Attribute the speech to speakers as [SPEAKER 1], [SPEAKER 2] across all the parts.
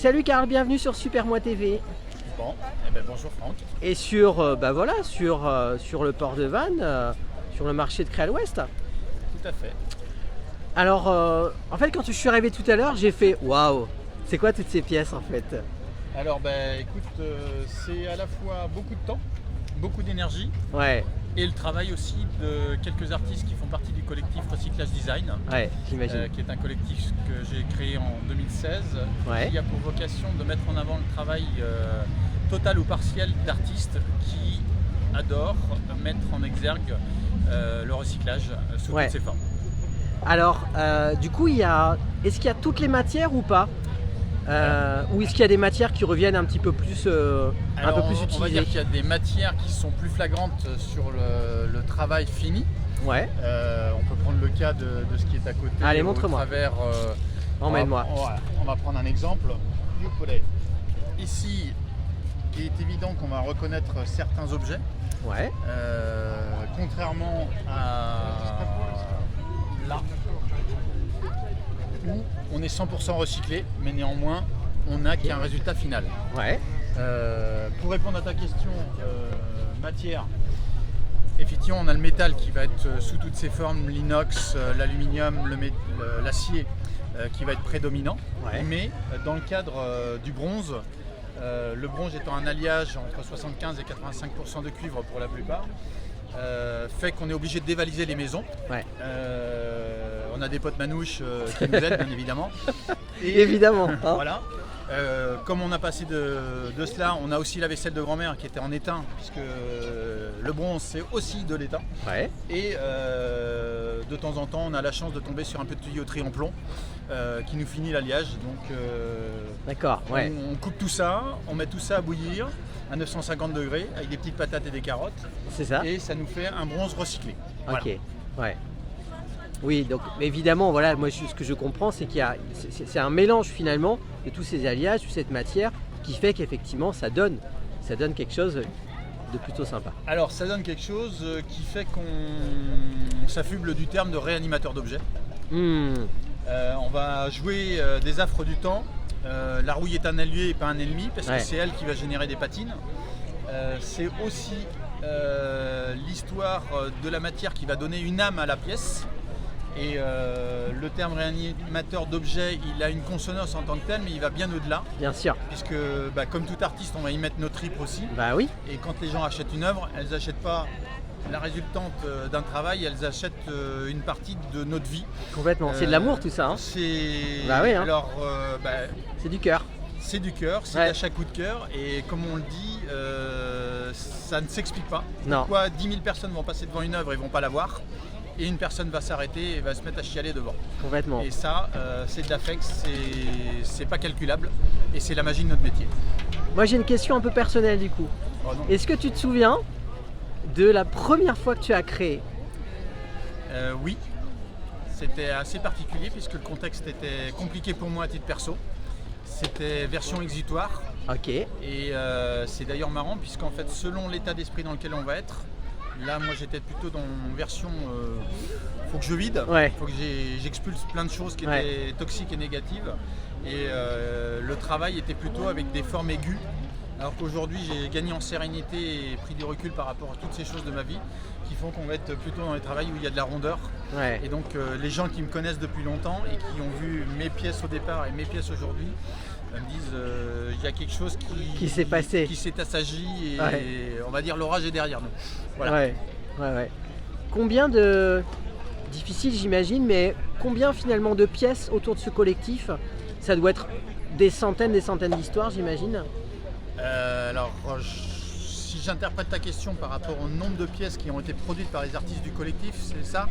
[SPEAKER 1] Salut Karl, bienvenue sur Super Moi TV.
[SPEAKER 2] Bon, eh ben bonjour Franck.
[SPEAKER 1] Et sur, sur le port de Vannes, sur le marché de Créal-Ouest.
[SPEAKER 2] Tout à fait.
[SPEAKER 1] Alors, en fait, quand je suis arrivé tout à l'heure, j'ai fait waouh, c'est quoi toutes ces pièces en fait?
[SPEAKER 2] Alors, écoute, c'est à la fois beaucoup de temps, beaucoup d'énergie,
[SPEAKER 1] Ouais,
[SPEAKER 2] et le travail aussi de quelques artistes qui font partie du collectif Recyclage Design,
[SPEAKER 1] ouais, j'imagine.
[SPEAKER 2] qui est un collectif que j'ai créé en 2016,
[SPEAKER 1] Ouais.
[SPEAKER 2] qui a pour vocation de mettre en avant le travail total ou partiel d'artistes qui adorent mettre en exergue le recyclage sous
[SPEAKER 1] Ouais.
[SPEAKER 2] toutes ses formes.
[SPEAKER 1] Alors, du coup, est-ce qu'il y a toutes les matières ou pas? Ou est-ce qu'il y a des matières qui reviennent un petit peu plus,
[SPEAKER 2] Alors, on va
[SPEAKER 1] utilisées?
[SPEAKER 2] dire qu'il y a des matières qui sont plus flagrantes sur le travail fini.
[SPEAKER 1] Ouais,
[SPEAKER 2] On peut prendre le cas de ce qui est à côté.
[SPEAKER 1] Allez,
[SPEAKER 2] au
[SPEAKER 1] montre-moi.
[SPEAKER 2] travers,
[SPEAKER 1] emmène-moi.
[SPEAKER 2] on va prendre un exemple. Youpoulay. Ici, il est évident qu'on va reconnaître certains objets,
[SPEAKER 1] Ouais,
[SPEAKER 2] contrairement à là, où on est 100% recyclé, mais néanmoins, on n'a qu'un résultat final.
[SPEAKER 1] ouais,
[SPEAKER 2] Pour répondre à ta question, matière, effectivement, on a le métal qui va être sous toutes ses formes, l'inox, l'aluminium, l'acier qui va être prédominant.
[SPEAKER 1] Ouais.
[SPEAKER 2] Mais dans le cadre du bronze, le bronze étant un alliage entre 75 et 85% de cuivre pour la plupart, fait qu'on est obligé de dévaliser les maisons.
[SPEAKER 1] ouais.
[SPEAKER 2] On a des potes manouches qui nous aident bien évidemment. Et
[SPEAKER 1] Évidemment. Hein.
[SPEAKER 2] voilà. Comme on a passé de cela, on a aussi la vaisselle de grand-mère qui était en étain, puisque le bronze c'est aussi de l'étain.
[SPEAKER 1] Ouais,
[SPEAKER 2] Et de temps en temps, on a la chance de tomber sur un peu de tuyauterie en plomb qui nous finit l'alliage. Donc
[SPEAKER 1] d'accord, ouais.
[SPEAKER 2] on coupe tout ça, on met tout ça à bouillir à 950 degrés avec des petites patates et des carottes,
[SPEAKER 1] C'est ça?
[SPEAKER 2] et ça nous fait un bronze recyclé. Voilà.
[SPEAKER 1] Ok, ouais. Oui, donc évidemment, voilà, moi ce que je comprends, c'est c'est un mélange finalement de tous ces alliages, toute cette matière, qui fait qu'effectivement ça donne quelque chose de plutôt sympa.
[SPEAKER 2] Alors ça donne quelque chose qui fait qu'on s'affuble du terme de réanimateur d'objets.
[SPEAKER 1] Hmm,
[SPEAKER 2] On va jouer des affres du temps. La rouille est un allié et pas un ennemi, parce
[SPEAKER 1] Ouais.
[SPEAKER 2] que c'est elle qui va générer des patines. C'est aussi l'histoire de la matière qui va donner une âme à la pièce. Et le terme réanimateur d'objet, il a une consonance en tant que tel, mais il va bien au-delà,
[SPEAKER 1] bien sûr.
[SPEAKER 2] puisque comme tout artiste, on va y mettre nos tripes aussi.
[SPEAKER 1] Bah oui,
[SPEAKER 2] Et quand les gens achètent une œuvre, elles n'achètent pas la résultante d'un travail, elles achètent une partie de notre vie.
[SPEAKER 1] complètement. C'est de l'amour tout ça, hein.
[SPEAKER 2] C'est
[SPEAKER 1] Bah oui, hein.
[SPEAKER 2] alors
[SPEAKER 1] C'est du cœur.
[SPEAKER 2] c'est du cœur, c'est
[SPEAKER 1] Ouais.
[SPEAKER 2] d'achat coup de cœur, et comme on le dit, ça ne s'explique pas.
[SPEAKER 1] Non.
[SPEAKER 2] Pourquoi 10 000 personnes vont passer devant une œuvre et vont pas la voir, et une personne va s'arrêter et va se mettre à chialer devant.
[SPEAKER 1] Complètement.
[SPEAKER 2] Et ça, c'est de l'affect, c'est pas calculable, et c'est la magie de notre métier.
[SPEAKER 1] Moi j'ai une question un peu personnelle du coup.
[SPEAKER 2] Oh non.
[SPEAKER 1] Est-ce que tu te souviens de la première fois que tu as créé?
[SPEAKER 2] Oui, c'était assez particulier puisque le contexte était compliqué pour moi à titre perso. C'était version exutoire,
[SPEAKER 1] Ok,
[SPEAKER 2] et c'est d'ailleurs marrant puisqu'en fait selon l'état d'esprit dans lequel on va être, là moi j'étais plutôt dans une version faut que je vide,
[SPEAKER 1] Ouais.
[SPEAKER 2] faut que j'expulse plein de choses qui
[SPEAKER 1] Ouais.
[SPEAKER 2] étaient toxiques et négatives, et le travail était plutôt avec des formes aiguës. Alors qu'aujourd'hui j'ai gagné en sérénité et pris du recul par rapport à toutes ces choses de ma vie qui font qu'on va être plutôt dans les travails où il y a de la rondeur.
[SPEAKER 1] ouais.
[SPEAKER 2] Et donc les gens qui me connaissent depuis longtemps et qui ont vu mes pièces au départ et mes pièces aujourd'hui me disent il y a quelque chose
[SPEAKER 1] Qui s'est passé.
[SPEAKER 2] qui s'est assagi, et
[SPEAKER 1] Ouais.
[SPEAKER 2] on va dire l'orage est derrière nous. Voilà.
[SPEAKER 1] Ouais, ouais, ouais. Combien de... Difficile j'imagine, mais combien finalement de pièces autour de ce collectif? Ça doit être des centaines d'histoires j'imagine.
[SPEAKER 2] Si j'interprète ta question par rapport au nombre de pièces qui ont été produites par les artistes du collectif, c'est ça?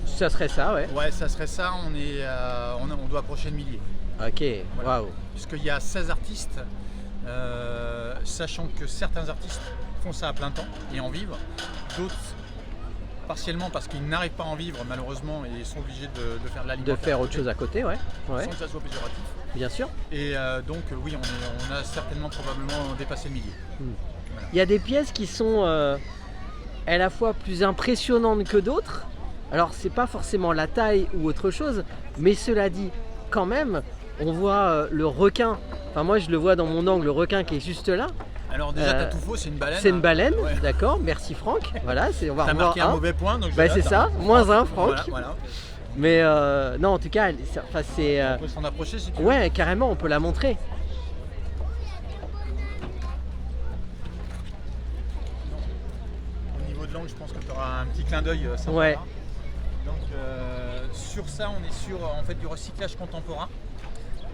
[SPEAKER 1] Ça serait ça, ouais.
[SPEAKER 2] Ouais, ça serait ça, on doit approcher le millier.
[SPEAKER 1] Ok,
[SPEAKER 2] Voilà.
[SPEAKER 1] waouh.
[SPEAKER 2] Puisqu'il y a 16 artistes, sachant que certains artistes font ça à plein temps et en vivent, d'autres partiellement parce qu'ils n'arrivent pas à en vivre malheureusement et sont obligés de faire de
[SPEAKER 1] De
[SPEAKER 2] l'alimentaire
[SPEAKER 1] faire
[SPEAKER 2] à
[SPEAKER 1] autre
[SPEAKER 2] côté,
[SPEAKER 1] chose à côté, ouais. Ouais,
[SPEAKER 2] sans que ça soit péjoratif.
[SPEAKER 1] bien sûr.
[SPEAKER 2] Et donc oui, on a certainement probablement dépassé le millier.
[SPEAKER 1] Il y a des pièces qui sont à la fois plus impressionnantes que d'autres. Alors c'est pas forcément la taille ou autre chose, mais cela dit, quand même, on voit le requin Enfin moi je le vois dans mon angle, le requin qui est juste là.
[SPEAKER 2] Alors déjà, t'as tout faux, c'est une baleine.
[SPEAKER 1] C'est une baleine,
[SPEAKER 2] Ouais.
[SPEAKER 1] d'accord, merci Franck. Voilà, on va
[SPEAKER 2] T'as
[SPEAKER 1] revoir
[SPEAKER 2] marqué un mauvais point, donc je
[SPEAKER 1] Bah
[SPEAKER 2] note,
[SPEAKER 1] c'est ça, -1 Franck.
[SPEAKER 2] Voilà.
[SPEAKER 1] Mais non, en tout cas, c'est...
[SPEAKER 2] On peut s'en approcher si tu veux.
[SPEAKER 1] Ouais, carrément, on peut la montrer.
[SPEAKER 2] Au niveau de l'angle, je pense que tu auras un petit clin d'œil sympa.
[SPEAKER 1] Ouais.
[SPEAKER 2] Donc sur ça, on est sur en fait du recyclage contemporain.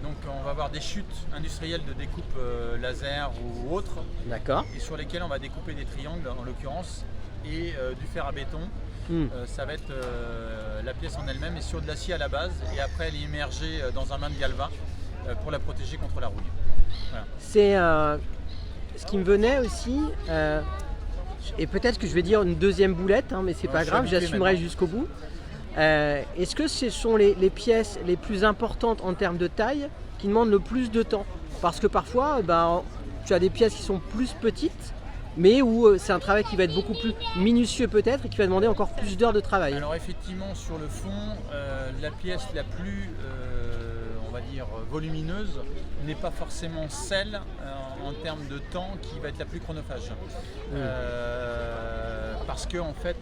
[SPEAKER 2] Donc on va avoir des chutes industrielles de découpe laser ou autres,
[SPEAKER 1] D'accord.
[SPEAKER 2] et sur lesquelles on va découper des triangles en l'occurrence, et du fer à béton. Ça va être la pièce en elle-même et sur de l'acier à la base, et après elle est immergée dans un bain de galva pour la protéger contre la rouille. Voilà.
[SPEAKER 1] C'est ce qui me venait aussi, et peut-être que je vais dire une deuxième boulette, hein, mais c'est pas
[SPEAKER 2] je suis
[SPEAKER 1] grave,
[SPEAKER 2] habitué
[SPEAKER 1] j'assumerai
[SPEAKER 2] maintenant.
[SPEAKER 1] jusqu'au bout. Est-ce que ce sont les pièces les plus importantes en termes de taille qui demandent le plus de temps? Parce que parfois, tu as des pièces qui sont plus petites, mais où c'est un travail qui va être beaucoup plus minutieux peut-être et qui va demander encore plus d'heures de travail.
[SPEAKER 2] Alors effectivement, sur le fond, la pièce la plus, on va dire, volumineuse n'est pas forcément celle en termes de temps qui va être la plus chronophage. Parce que en fait,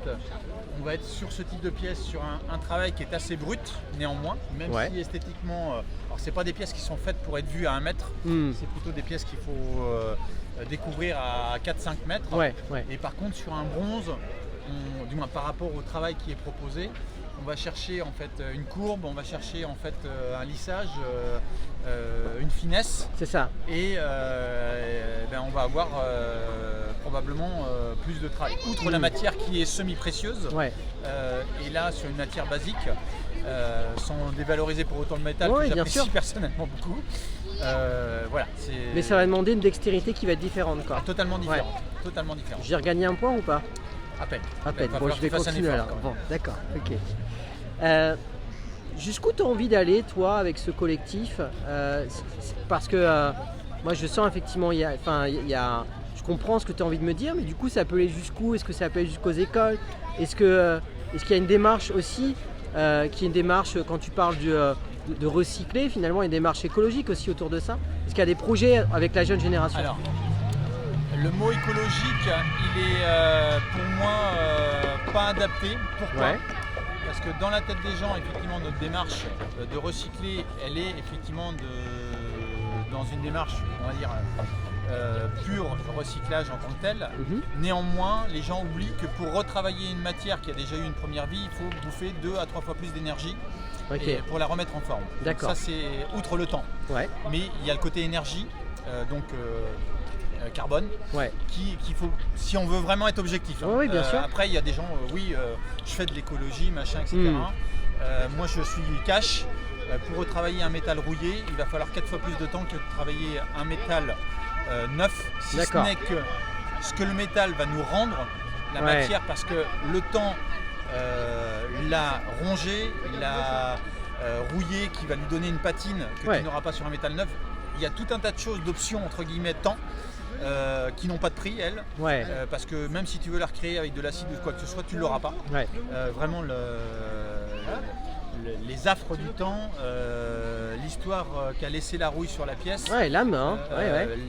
[SPEAKER 2] on va être sur ce type de pièce sur un travail qui est assez brut néanmoins, même si esthétiquement, alors c'est pas des pièces qui sont faites pour être vues à 1 mètre, c'est plutôt des pièces qu'il faut découvrir à 4-5 mètres. Et par contre sur un bronze, du moins par rapport au travail qui est proposé, on va chercher en fait une courbe, on va chercher en fait un lissage, une finesse.
[SPEAKER 1] C'est ça.
[SPEAKER 2] Et on va avoir probablement plus de travail. Outre la matière qui est semi-précieuse, et là sur une matière basique, sans dévaloriser pour autant le métal, que j'apprécie personnellement beaucoup. Voilà,
[SPEAKER 1] mais ça va demander une dextérité qui va être différente, quoi.
[SPEAKER 2] Totalement différente. Totalement différente.
[SPEAKER 1] J'ai regagné un point ou pas?
[SPEAKER 2] À peine.
[SPEAKER 1] À peine. Bon, je vais continuer alors. Bon, d'accord, ok. Jusqu'où tu as envie d'aller, toi, avec ce collectif? Parce que moi, je sens effectivement, je comprends ce que tu as envie de me dire, mais du coup, ça peut aller jusqu'où? Est-ce que ça peut aller jusqu'aux écoles? Est-ce qu'il y a une démarche aussi, qui est une démarche, quand tu parles de recycler, finalement, une démarche écologique aussi autour de ça? Est-ce qu'il y a des projets avec la jeune génération?
[SPEAKER 2] Alors, le mot écologique, il est pour moi pas adapté. Pourquoi? Parce que dans la tête des gens, effectivement, notre démarche de recycler, elle est effectivement dans une démarche, on va dire, pur recyclage en tant que tel. Néanmoins, les gens oublient que pour retravailler une matière qui a déjà eu une première vie, il faut bouffer 2 à 3 fois plus d'énergie pour la remettre en forme. Donc ça, c'est outre le temps. Mais il y a le côté énergie, carbone, qu'il faut, si on veut vraiment être objectif.
[SPEAKER 1] Bien sûr.
[SPEAKER 2] Après, il y a des gens, je fais de l'écologie, machin, etc. Moi, je suis cash. Pour retravailler un métal rouillé, il va falloir 4 fois plus de temps que de travailler un métal neuf, si ce n'est que ce que le métal va nous rendre, la matière, parce que le temps l'a rongé, l'a rouillé, qui va lui donner une patine que tu n'auras pas sur un métal neuf. Il y a tout un tas de choses, d'options, entre guillemets, temps, qui n'ont pas de prix, elles, parce que même si tu veux la recréer avec de l'acide ou quoi que ce soit, tu ne l'auras pas. Vraiment, les affres du temps, l'histoire qu'a laissé la rouille sur la pièce,
[SPEAKER 1] l'âme,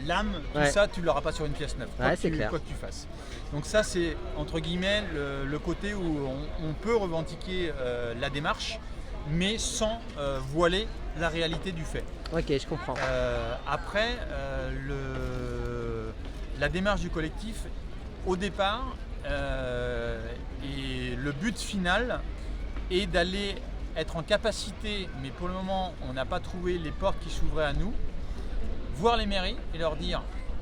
[SPEAKER 2] l'âme, tout ça, tu ne l'auras pas sur une pièce neuve, quoi que tu fasses. Donc ça, c'est entre guillemets le côté où on peut revendiquer la démarche, mais sans voiler la réalité du fait.
[SPEAKER 1] Ok, je comprends.
[SPEAKER 2] Après, la démarche du collectif, au départ, et le but final est d'aller être en capacité, mais pour le moment, on n'a pas trouvé les portes qui s'ouvraient à nous, voir les mairies et leur dire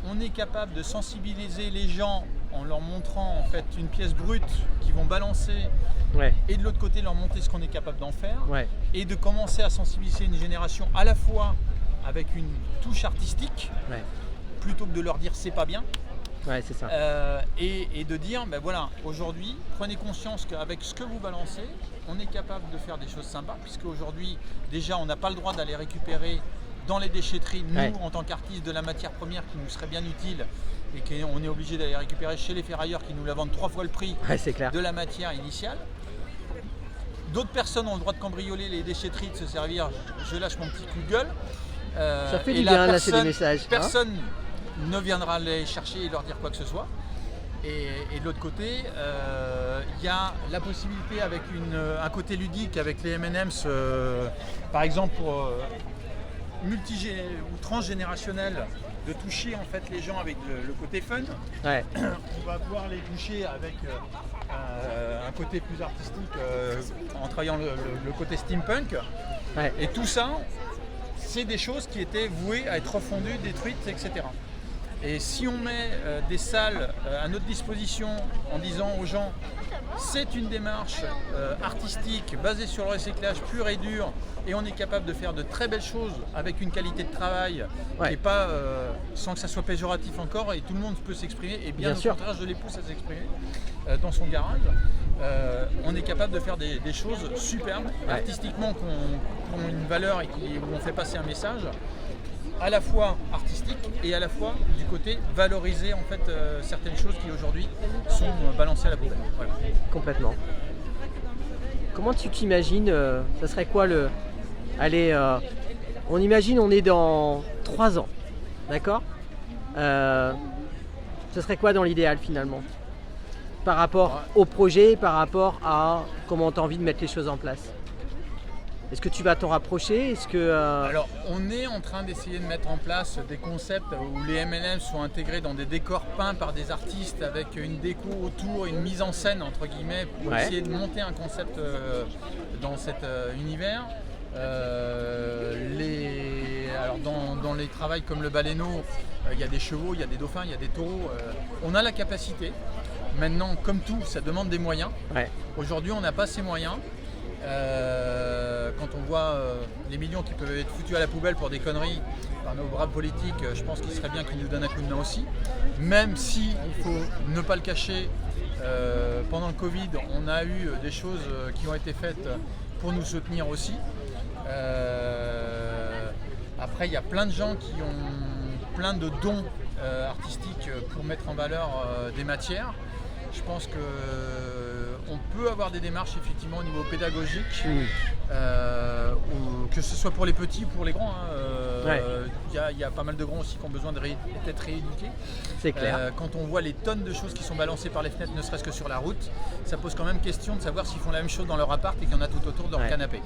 [SPEAKER 2] on est capable de sensibiliser les gens en leur montrant en fait une pièce brute qu'ils vont balancer et de l'autre côté leur montrer ce qu'on est capable d'en faire et de commencer à sensibiliser une génération à la fois avec une touche artistique plutôt que de leur dire c'est pas bien.
[SPEAKER 1] C'est ça.
[SPEAKER 2] Et de dire voilà, aujourd'hui prenez conscience qu'avec ce que vous balancez, on est capable de faire des choses sympas, puisque aujourd'hui déjà on n'a pas le droit d'aller récupérer dans les déchetteries, nous en tant qu'artistes, de la matière première qui nous serait bien utile et qu'on est obligé d'aller récupérer chez les ferrailleurs qui nous la vendent 3 fois le prix de la matière initiale. D'autres personnes ont le droit de cambrioler les déchetteries, de se servir, je lâche mon petit coup de gueule.
[SPEAKER 1] Ça fait
[SPEAKER 2] et
[SPEAKER 1] du
[SPEAKER 2] là,
[SPEAKER 1] bien, là, c'est des messages.
[SPEAKER 2] personne ne viendra les chercher et leur dire quoi que ce soit. Et de l'autre côté, il y a la possibilité avec un côté ludique avec les M&M's, par exemple pour ou transgénérationnel, de toucher en fait les gens avec le côté fun.
[SPEAKER 1] Ouais.
[SPEAKER 2] On va pouvoir les toucher avec un côté plus artistique en travaillant le côté steampunk.
[SPEAKER 1] Ouais.
[SPEAKER 2] Et tout ça, c'est des choses qui étaient vouées à être refondues, détruites, etc. Et si on met des salles à notre disposition en disant aux gens c'est une démarche artistique basée sur le recyclage pur et dur et on est capable de faire de très belles choses avec une qualité de travail et pas sans que ça soit péjoratif encore et tout le monde peut s'exprimer et bien au contraire je les pousse à s'exprimer dans son garage. On est capable de faire des choses superbes, artistiquement qui ont une valeur et où on fait passer un message à la fois artistique et à la fois du côté valoriser en fait certaines choses qui aujourd'hui sont balancées à la poubelle. Voilà.
[SPEAKER 1] Complètement. Comment tu t'imagines, ça serait quoi le... Allez, on imagine on est dans 3 ans, d'accord Ce serait quoi dans l'idéal finalement? Par rapport au projet, par rapport à comment tu as envie de mettre les choses en place? Est-ce que tu vas t'en rapprocher?
[SPEAKER 2] Alors, on est en train d'essayer de mettre en place des concepts où les M&M sont intégrés dans des décors peints par des artistes avec une déco autour, une mise en scène entre guillemets pour essayer de monter un concept dans cet univers. Alors dans les travails comme le baleineau, il y a des chevaux, il y a des dauphins, il y a des taureaux. On a la capacité. Maintenant, comme tout, ça demande des moyens. Aujourd'hui, on n'a pas ces moyens. Quand on voit les millions qui peuvent être foutus à la poubelle pour des conneries par nos braves politiques, je pense qu'il serait bien qu'ils nous donnent un coup de main aussi. Même si, il faut ne pas le cacher, pendant le Covid, on a eu des choses qui ont été faites pour nous soutenir aussi. Après, il y a plein de gens qui ont plein de dons artistiques pour mettre en valeur des matières. Je pense qu'on peut avoir des démarches effectivement au niveau pédagogique, que ce soit pour les petits ou pour les grands. Il y a pas mal de grands aussi qui ont besoin d'être rééduqués.
[SPEAKER 1] C'est clair.
[SPEAKER 2] Quand on voit les tonnes de choses qui sont balancées par les fenêtres, ne serait-ce que sur la route, ça pose quand même question de savoir s'ils font la même chose dans leur appart et qu'il y en a tout autour de leur canapé.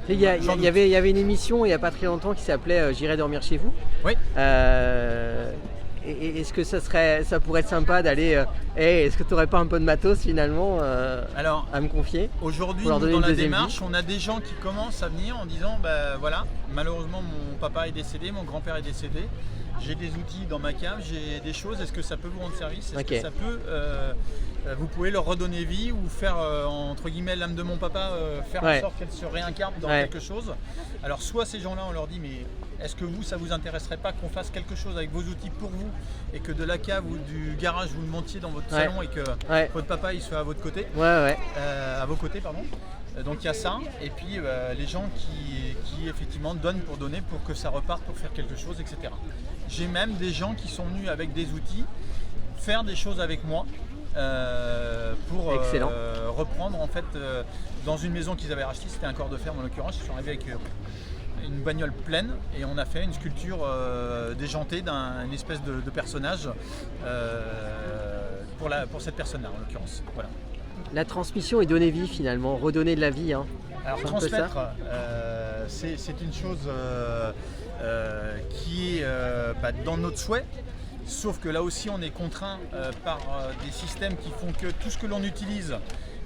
[SPEAKER 1] Il y avait une émission il n'y a pas très longtemps qui s'appelait J'irai dormir chez vous.
[SPEAKER 2] Oui.
[SPEAKER 1] Est-ce que ça pourrait être sympa d'aller est-ce que tu n'aurais pas un peu de matos finalement à me confier?
[SPEAKER 2] Aujourd'hui, dans la démarche, on a des gens qui commencent à venir en disant voilà, malheureusement mon papa est décédé, mon grand-père est décédé, j'ai des outils dans ma cave, j'ai des choses, est-ce que ça peut vous rendre service? Est-ce que ça peut vous pouvez leur redonner vie ou faire entre guillemets l'âme de mon papa, faire en sorte qu'elle se réincarne dans quelque chose? Alors soit ces gens-là on leur dit mais est-ce que ça vous intéresserait pas qu'on fasse quelque chose avec vos outils pour vous et que de la cave ou du garage vous le montiez dans votre salon et que votre papa il soit à votre côté, à vos côtés pardon. Donc il y a ça et puis les gens qui effectivement donnent pour donner pour que ça reparte pour faire quelque chose, etc. J'ai même des gens qui sont venus avec des outils faire des choses avec moi pour reprendre en fait dans une maison qu'ils avaient rachetée, c'était un corps de ferme en l'occurrence, ils sont arrivés avec une bagnole pleine et on a fait une sculpture déjantée d'une espèce de personnage pour cette personne-là en l'occurrence. Voilà.
[SPEAKER 1] La transmission est donner vie finalement, redonner de la vie.
[SPEAKER 2] Alors transmettre, c'est une chose qui est dans notre souhait. Sauf que là aussi on est contraint par des systèmes qui font que tout ce que l'on utilise,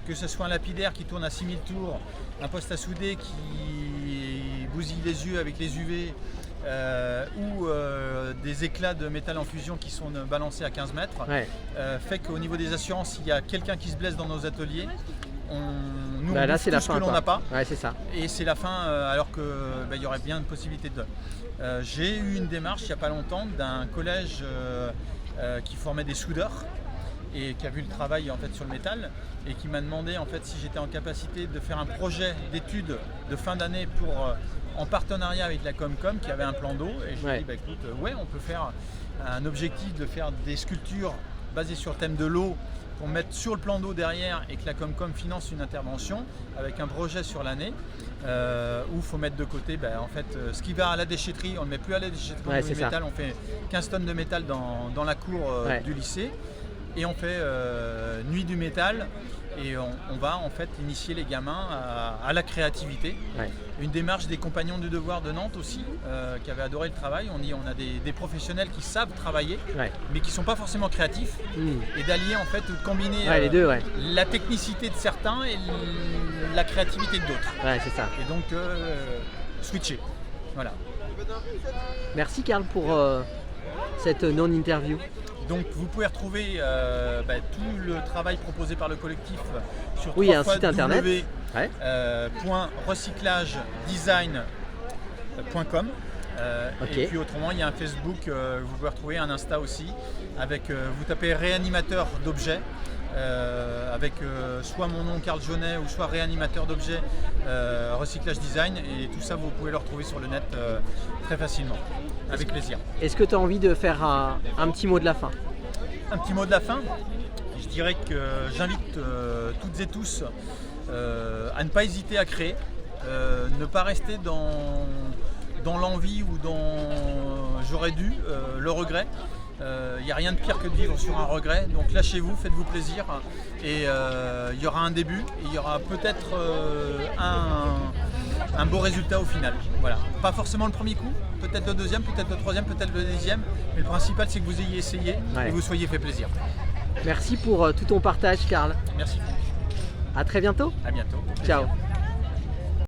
[SPEAKER 2] que ce soit un lapidaire qui tourne à 6000 tours, un poste à souder qui bousille les yeux avec les UV ou des éclats de métal en fusion qui sont balancés à 15 mètres, fait qu'au niveau des assurances, s'il y a quelqu'un qui se blesse dans nos ateliers, nous on
[SPEAKER 1] là,
[SPEAKER 2] tout ce que l'on n'a pas.
[SPEAKER 1] C'est ça.
[SPEAKER 2] Et c'est la fin alors qu'il y aurait bien une possibilité de... j'ai eu une démarche il n'y a pas longtemps d'un collège qui formait des soudeurs et qui a vu le travail en fait sur le métal et qui m'a demandé en fait si j'étais en capacité de faire un projet d'études de fin d'année en partenariat avec la Comcom qui avait un plan d'eau et je lui ai dit écoute on peut faire un objectif de faire des sculptures basées sur le thème de l'eau pour mettre sur le plan d'eau derrière et que la Comcom finance une intervention avec un projet sur l'année où il faut mettre de côté en fait, ce qui va à la déchetterie, on ne le met plus à la déchetterie
[SPEAKER 1] Ouais,
[SPEAKER 2] du métal, on fait 15 tonnes de métal dans la cour du lycée et on fait nuit du métal et on va en fait initier les gamins à la créativité.
[SPEAKER 1] Ouais.
[SPEAKER 2] Une démarche des Compagnons du Devoir de Nantes aussi, qui avaient adoré le travail. On a des professionnels qui savent travailler, mais qui ne sont pas forcément créatifs. Et d'allier en fait, de combiner
[SPEAKER 1] les deux,
[SPEAKER 2] la technicité de certains et la créativité de d'autres.
[SPEAKER 1] Ouais, c'est ça.
[SPEAKER 2] Et donc switcher. Voilà.
[SPEAKER 1] Merci Karl pour cette non-interview.
[SPEAKER 2] Donc vous pouvez retrouver tout le travail proposé par le collectif sur
[SPEAKER 1] un site internet
[SPEAKER 2] www.recyclagedesign.com Et puis autrement il y a un Facebook, vous pouvez retrouver un Insta aussi avec vous tapez réanimateur d'objets avec soit mon nom Karl Jaunet ou soit réanimateur d'objets recyclage design et tout ça vous pouvez le retrouver sur le net très facilement. Avec plaisir.
[SPEAKER 1] Est-ce que tu as envie de faire un petit mot de la fin?
[SPEAKER 2] Un petit mot de la fin. Je dirais que j'invite toutes et tous à ne pas hésiter à créer, ne pas rester dans l'envie ou dans j'aurais dû, le regret. Il n'y a rien de pire que de vivre sur un regret, donc lâchez-vous, faites-vous plaisir et il y aura un début et il y aura peut-être un beau résultat au final. Voilà. Pas forcément le premier coup, peut-être le deuxième, peut-être le troisième, peut-être le dixième, mais le principal c'est que vous ayez essayé et que vous soyez fait plaisir.
[SPEAKER 1] Merci pour tout ton partage Karl.
[SPEAKER 2] Merci.
[SPEAKER 1] À très bientôt.
[SPEAKER 2] À bientôt.
[SPEAKER 1] Ciao.